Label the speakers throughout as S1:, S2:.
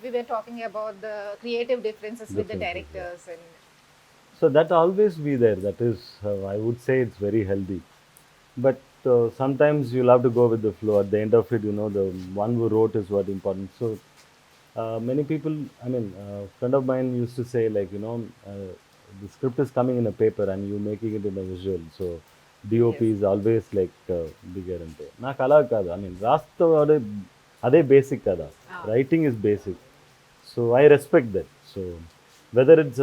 S1: we were talking about the creative differences with the
S2: Differences, yeah.
S1: directors and
S2: So that always be there. That is, I would say it's very healthy. But sometimes you'll have to go with the flow. At the end of it, the one who wrote is what important. So many people, friend of mine used to say like, the script is coming in a paper and you making it in a visual. So DOP
S1: yes.
S2: is always like bigger ante. నాకు అలా కాదు. రాస్తా అదే basic కదా.
S1: Ah,
S2: writing is basic. So I respect that. So whether it's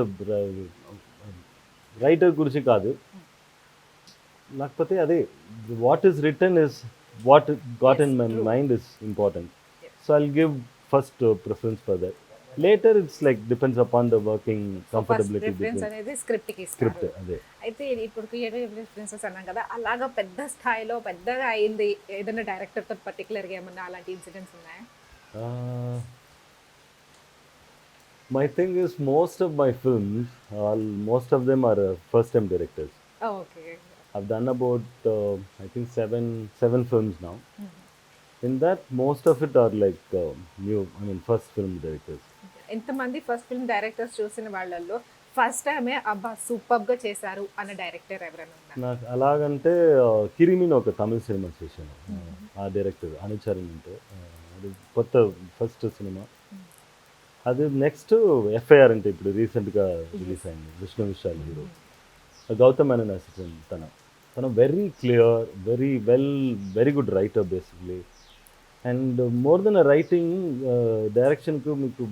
S2: writer గురించి కాదు, లేకపోతే అదే what is return is what got
S1: yes,
S2: in my
S1: true.
S2: Mind is important.
S1: Yes.
S2: So I'll give first preference for that. Later it's like depends upon the working
S1: so first
S2: comfortability
S1: preference
S2: between
S1: అనేది స్క్రిప్ట్కి ఇస్తారు.
S2: Script. అదే
S1: అయితే ఇప్పుడు creative differences అన్నాం కదా, అలాగా పెద్ద స్థాయిలో పెద్దగా అయింది ఏదైనా డైరెక్టర్తో పర్టికులర్గా ఏమన్నా అలాంటి ఇన్సిడెంట్స్ ఉన్నాయా?
S2: My thing is most of my films, most of them are first time directors.
S1: Okay.
S2: I've done about I think seven films now. In that, most of it are like new. First film directors.
S1: ఎంతమంది first film directors చూసిన వాళ్ళల్లో first టైమే అబ్బా సూపర్గా చేశారు అన్న director ఎవరైనా ఉన్నారు?
S2: నాకు అలాగంటే కిరిమిని ఒక తమిళ సినిమా చేశాను. ఆ డైరెక్టర్ అనుచరణ్ అంటే అది కొత్త ఫస్ట్ సినిమా. అది నెక్స్ట్ ఎఫ్ఐఆర్ అంటే ఇప్పుడు రీసెంట్గా రిలీజ్ అయింది, విష్ణు విశాల్ హీరో. గౌతమ్ అనే అసిస్టెంట్ తన very clear, very well, very good writer basically. And more then a writing, డైరెక్షన్కు మీకు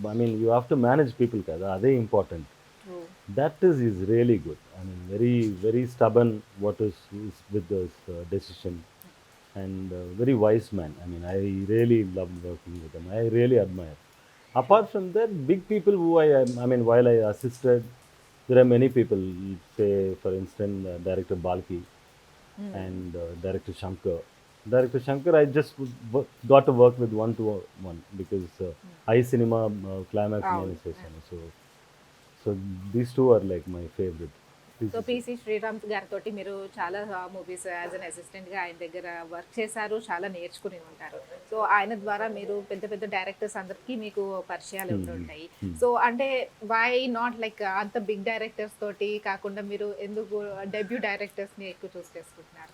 S2: you have to manage people కదా, అదే important. That is really good. Very very stubborn what is with this decision and very wise man. I really loved working with him. I really admire. Apart from that, big people who while I assisted, there are many people. Say, for instance, director Balki and director Shankar. Director Shankar, I just got to work with one to one because I cinema climax
S1: అవును.
S2: manifestation. So these two are like my favorite.
S1: So PC Sreeram గారితో మీరు చాలా movies as an అసిస్టెంట్గా ఆయన దగ్గర work చేశారు, చాలా నేర్చుకుని ఉంటారు. సో ఆయన ద్వారా మీరు పెద్ద పెద్ద డైరెక్టర్స్ అందరికీ మీకు పరిచయాలు ఉంటుంటాయి. సో అంటే వై నాట్ లైక్ అంత బిగ్ డైరెక్టర్స్ తోటి కాకుండా మీరు ఎందుకు డెబ్యూ డైరెక్టర్స్ని ఎక్కువ చూస్ చేసుకుంటున్నారు?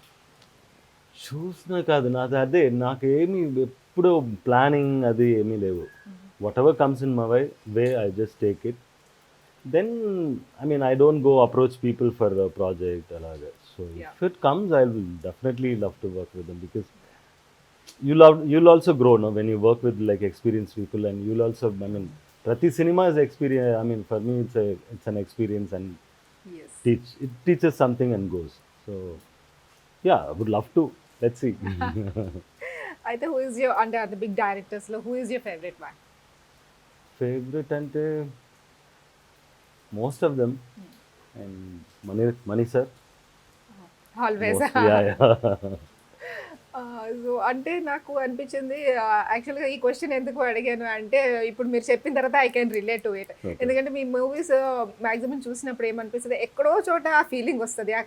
S2: చూసినా కాదు, అదే నాకేమి ఎప్పుడు ప్లానింగ్ అది ఏమీ లేవు. What ever comes in my way I just take it. Then I don't go approach people for a project అలాగా. So if it comes, I will definitely love to work with them because you'll also grow, no, when you work with like experienced people, and you'll also ప్రతి సినిమా is experience. For me it's an experience, and
S1: yes.
S2: it teaches something and goes. So yeah, I would love to. Let's see.
S1: అయితే who is your అంటే అంత big డైరెక్టర్స్లో who is your favourite one?
S2: Favourite అంటే most of them, and Mani sir.
S1: Always.
S2: Yeah.
S1: So అంటే నాకు అనిపించింది యాక్చువల్గా ఈ క్వశ్చన్ ఎందుకు అడిగాను అంటే ఇప్పుడు మీరు చెప్పిన తర్వాత I can relate to it. ఎందుకంటే మీ మూవీస్ మ్యాక్సిమం చూసినప్పుడు ఏమనిపిస్తుంది, ఎక్కడో చోట ఆ ఫీలింగ్ వస్తుంది, ఆ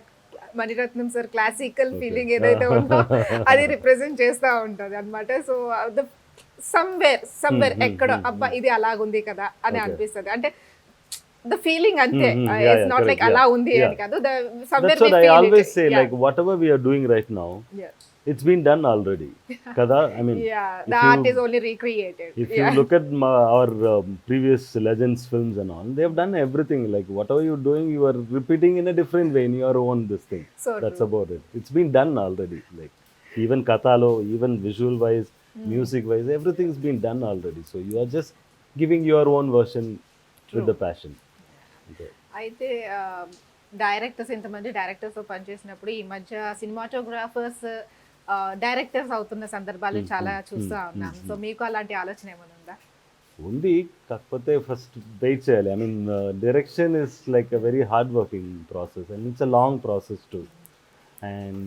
S1: మణిరత్నం సార్ క్లాసికల్ ఫీలింగ్ ఏదైతే ఉందో అది రిప్రజెంట్ చేస్తూ ఉంటుంది అనమాట. సో ద సమ్వేర్ ఎక్కడో అబ్బా ఇది అలాగుంది కదా అని అనిపిస్తుంది. అంటే the feeling ante, it's not like ala undi ani kadu, the somewhere
S2: That's
S1: we
S2: what I
S1: feel
S2: always
S1: it.
S2: say,
S1: Yeah.
S2: like whatever we are doing right now,
S1: Yeah.
S2: it's been done already. Kada,
S1: Yeah,
S2: if
S1: the
S2: you-
S1: art is only recreated.
S2: if you look at our previous legends films and all, they have done everything. Like whatever you're doing, you are repeating in a different way in your own this thing.
S1: So
S2: That's
S1: true.
S2: about it. It's been done already. Like even Katalo, even visual wise, music wise, everything's been done already. So you are just giving your own version with the passion. Okay.
S1: అయితే directors ఇంతమంది డైరెక్టర్స్తో పనిచేసినప్పుడు ఈ మధ్య cinematographers directors అవుతున్న సందర్భాలు చాలా చూస్తూ ఉన్నాం. సో మీకు అలాంటి ఆలోచన ఏమైనా ఉందా?
S2: ఉంది, కాకపోతే ఫస్ట్ వెయిట్ చేయాలి. Direction is like a very hard working process, and it's a long process too. And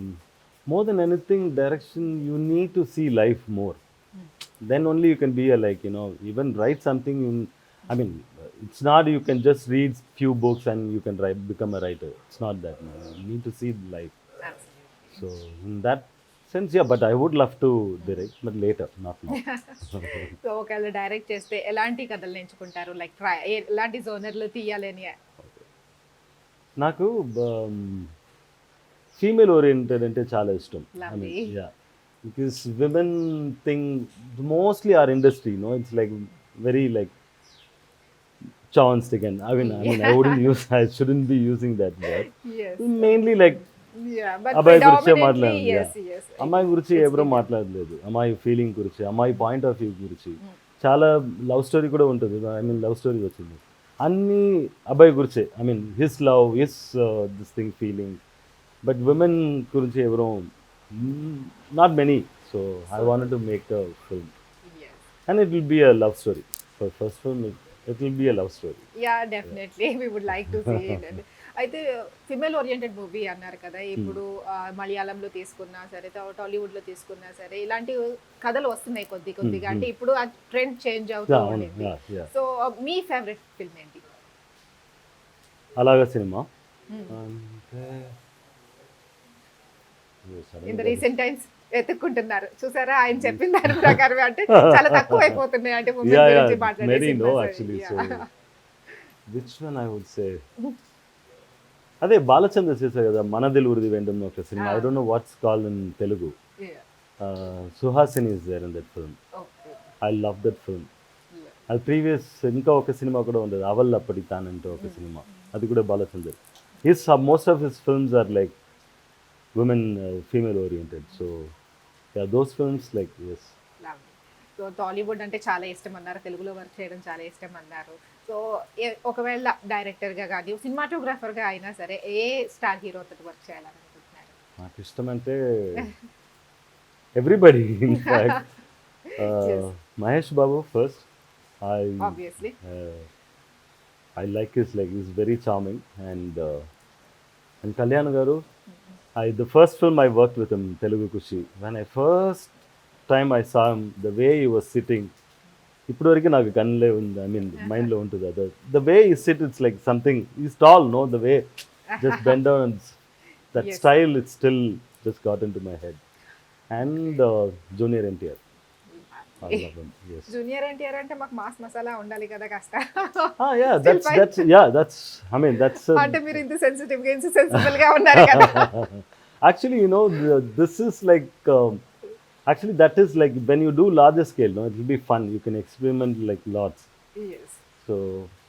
S2: more than anything, direction you need to see life more. Then only you can be even write something in. It's not you can just read few books and you can become a writer. It's not that. No. You need to see life.
S1: Absolutely.
S2: So in that sense yeah, but I would love to direct, but later, not now.
S1: So ఒకవేళ direct చేస్తే ఎలాంటి కథలు ఎంచుకుంటారు? Like ఎలాంటి జోనర్లు తీయాలని?
S2: నాకు female oriented అంటే చాలా ఇష్టం. I
S1: Lovely.
S2: Mean yeah, because women thing mostly are industry, no, it's like very like chauncey, and I wouldn't use, I shouldn't be using that word.
S1: Yes.
S2: Mainly like
S1: Yeah, but
S2: అబ్బాయి గురించే
S1: predominantly,
S2: మాట్లాడాలి.
S1: yes, yes.
S2: అమ్మాయి గురించి
S1: It's
S2: ఎవరో
S1: female.
S2: మాట్లాడలేదు, అమ్మాయి feeling గురించి, అమ్మాయి పాయింట్ ఆఫ్ వ్యూ గురించి. చాలా లవ్ స్టోరీ కూడా ఉంటుంది, ఐ మీన్ లవ్ స్టోరీ వచ్చింది, అన్నీ అబ్బాయి గురించే, I mean his love, his this thing feeling. But women గురించి ఎవరో not many. So I wanted to make the film
S1: Yes.
S2: And it will be a love story. For first film it will be a love story.
S1: Yeah, definitely. We would like to see it. అయితే female oriented movie అన్నారు కదా, ఇప్పుడు మలయాళంలో తీసుకున్నా సరే, టాలీవుడ్లో తీసుకున్నా సరే, ఇలాంటి కథలు వస్తున్నాయి కొద్ది కొద్దిగా. అంటే ఇప్పుడు ఆ ట్రెండ్ చేంజ్ అవుతూ
S2: అవును,
S1: ఉంది.
S2: Yeah, yeah.
S1: సో మీ ఫేవరెట్ ఫిల్మ్ ఏంటి?
S2: అలాగా సినిమా అంటే
S1: ఇన్ ద రీసెంట్ టైమ్స్ వెతుక్కుంటున్నారు చూసారా, ఆయన చెప్పిన దాని ప్రకారం అంటే చాలా తక్కువ అయిపోతున్నాయి అంటే మూవీ గురించి మాట్లాడే
S2: many no
S1: cinemas.
S2: Actually. So
S1: Yeah.
S2: Which one I would say, అదే బాలచంద్ర చేశారు కదా, మనదిల్ ఉరిది వెండం ఒక సినిమా. I don't know what's called in Telugu.
S1: Yeah.
S2: Suhasini is there in that film.
S1: Okay.
S2: I love that film.
S1: Yeah.
S2: అది ప్రీవియస్ ఇంకా ఒక సినిమా కూడా ఉండదు, అవల్ అప్పటి తానంటే ఒక సినిమా, అది కూడా Balachander. His most of his films are like women, female oriented. So yeah, those films, like, yes.
S1: So Tollywood అంటే చాలా ఇష్టం అన్నారు, తెలుగులో వర్క్ చేయడం చాలా ఇష్టం అన్నారు. సో ఒకవేళ డైరెక్టర్గా కానీ సినిమాటోగ్రాఫర్గా అయినా సరే ఏ స్టార్ హీరోతో వర్క్ చేయాలనుకుంటున్నారు?
S2: నాకు ఇష్టం అంటే everybody in fact.
S1: Yes.
S2: Mahesh Babu first. I
S1: obviously.
S2: I like his, like is very charming. And Kalyan గారు, the first film I worked with him, Telugu Kushi, when I first time I saw him, the way he was sitting, ఇప్పటివరకు నాకు కన్నులే ఉంది, I mean మైండ్లో ఉంటుంది. అది the way he sit, it's like something, is tall, no, the way just bend down and that
S1: Yes.
S2: Style, it still just got in to my head. And junior NTR, I love him. yes.
S1: Junior NTR అంటే మాకు mass masala ఉండాలి కదా కాస్త.
S2: Yeah,
S1: Still fine.
S2: that's I mean that's
S1: అంటే మీరు ఇంత sensitive గా ఇంత సెన్సిబుల్ గా ఉన్నారు కదా.
S2: actually, you know, this is like actually that is like when you do larger scale, no, it will be fun, you can experiment like lots.
S1: Yes,
S2: So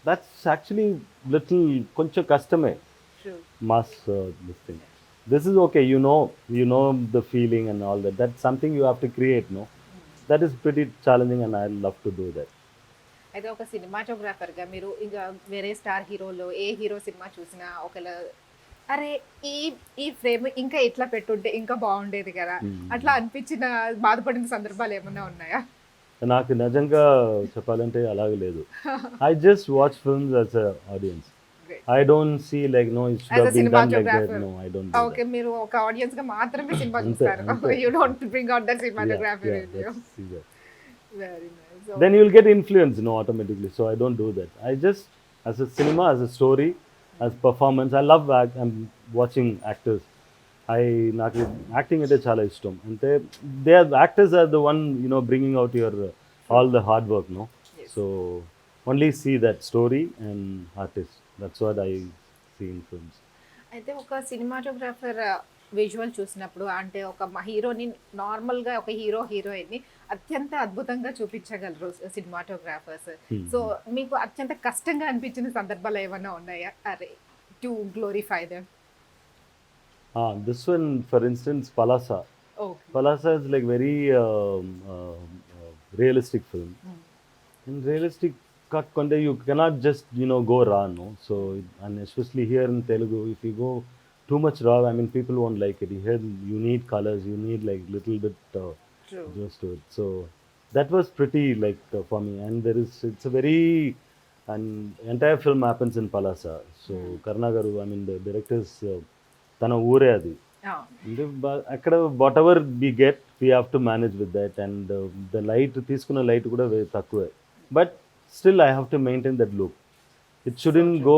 S2: that's actually little koncha custom
S1: true.
S2: mass this thing. This is okay, you know the feeling and all that, that's something you have to create, no. That is pretty challenging and I love to do that.
S1: అయితే ఒక సినిమాటోగ్రాఫర్గా మీరు ఇంకా వేరే star హీరోలో ఏ hero cinema చూసినా ఒకవేళ అరే ఈ ఈ ఫ్రేమ్ ఇంకా ఇట్లా పెట్టుంటే ఇంకా బాగుండేది కదా అట్లా అనిపించిన బాధపడిన సందర్భాలు ఏమైనా ఉన్నాయా?
S2: నాకు నిజంగా చెప్పాలంటే అలాగే లేదు. I just watch films as a audience.
S1: Great.
S2: I don't see like, no, it should
S1: As a
S2: have been done like that.
S1: cinematographer.
S2: No, I don't do
S1: okay, మీరు ఒక ఆడియన్స్ గా మాత్రమే సినిమా
S2: అంతే,
S1: చూస్తారు.
S2: అంతే.
S1: You don't bring out that
S2: that.
S1: Cinematographer
S2: Yeah,
S1: in you.
S2: let's see that.
S1: Very nice.
S2: Then you will get influence, no, automatically. So I don't do that. I just, as a cinema, as a story, as performance, I love I'm watching actors. నాకు acting అంటే చాలా ఇష్టం. అంటే they are actors are the one, bringing out your all the hard work, no.
S1: Yes.
S2: So only see that story and artist. That's what I see in films.
S1: అయితే ఒక cinematographer visual చూసినప్పుడు అంటే ఒక హీరోని నార్మల్గా ఒక హీరోయిన్ని అత్యంత అద్భుతంగా చూపించగలరు సినిమాటోగ్రాఫర్స్. సో మీకు అత్యంత కష్టంగా అనిపించిన సందర్భాలు ఏమైనా ఉన్నాయా? అరే to glorify them.
S2: This one, for instance, Palasa.
S1: Okay.
S2: Palasa is like very realistic film. In realistic cut konde, you cannot just go raw, no. So and especially here in Telugu, if you go too much raw, I mean people won't like it. Here you need colors, you need like little bit
S1: True.
S2: just to it. So that was pretty like for me. And it's a very, and entire film happens in Palasa. So Karnagaru, I mean the director's tana ఊరే అది. అంటే అక్కడ whatever we get we have to manage with that. And the light తీసుకున్న light కూడా తక్కువే, but still I have to maintain that look. It shouldn't go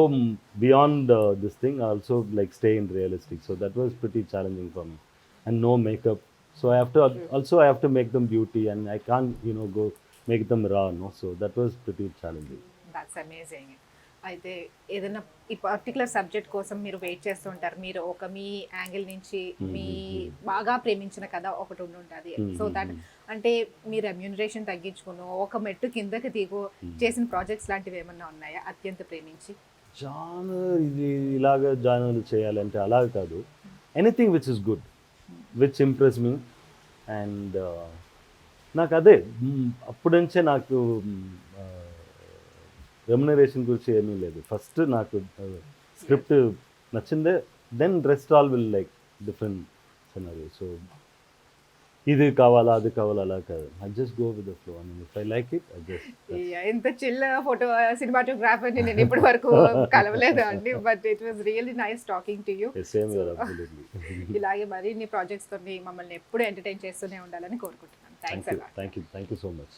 S2: beyond this thing, also like stay in realistic. So that was pretty challenging for me. And no makeup, So I have to also I have to make them beauty, and I can't go make them raw, no. So that was pretty challenging.
S1: That's amazing. అయితే ఏదైనా ఈ particular subject కోసం మీరు wait చేస్తూ ఉంటారు. మీరు ఒక మీ angle నుంచి మీ బాగా ప్రేమించిన కథ ఒకటి ఉండుంటుంది. సో దట్ అంటే మీ రెమ్యూనరేషన్ తగ్గించుకుని ఒక మెట్టు కిందకి దిగు చేసిన ప్రాజెక్ట్స్ లాంటివి ఏమన్నా ఉన్నాయా అత్యంత ప్రేమించి?
S2: ఇది ఇలాగ జానర్ చేయాలంటే అలా కాదు, anything which is good, which impress me. And నాకు అదే అప్పటి నుంచే నాకు రెమ్యునరేషన్ గురించి ఏమీ లేదు. ఫస్ట్ నాకు స్క్రిప్ట్ నచ్చిందే, then rest all will like different scenario. So ఇది కావాలా అది కావాలా అలా కాదు, I just go with the flow. I mean if I like it I just.
S1: ఎంత చిల్ల ఫోటో సినిమాటోగ్రాఫర్ని నేను ఇప్పటి వరకు కలవలేదు అండి, but it was really nice talking to you.
S2: Same here, absolutely.
S1: ఇలాగే మరిన్ని ప్రాజెక్ట్స్ తోని మమ్మల్ని ఎప్పుడు ఎంటర్టైన్ చేస్తూనే ఉండాలని కోరుకుంటున్నాను. Thanks a lot.
S2: Thank you so much.